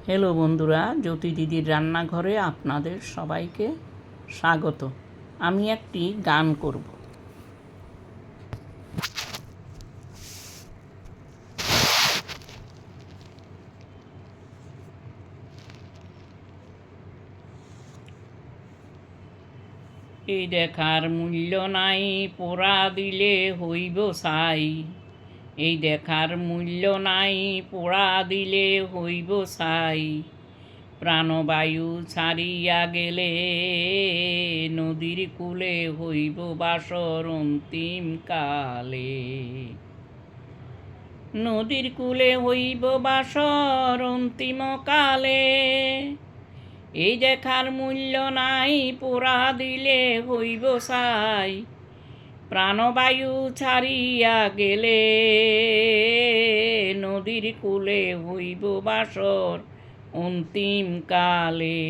Hello বন্ধুরা, জ্যোতি দিদির রান্নাঘরে আপনাদের সবাইকে স্বাগত। আমি একটি গান করব। এই দেখার মূল্য নাই, পোড়া দিলে হইব ছাই। এই দেখার মূল্য নাই, পোড়া দিলে হইব ছাই। প্রাণবায়ু ছাড়িয়া গেলে নদীর কূলে হইব বাসর অন্তিম কালে। নদীর কূলে হইব বাসর অন্তিম কালে। এই দেখার মূল্য নাই, পোড়া দিলে হইব ছাই। প্রাণবায়ু ছাড়িয়া গেলে নদীর কূলে হইব বাসর অন্তিম কালে।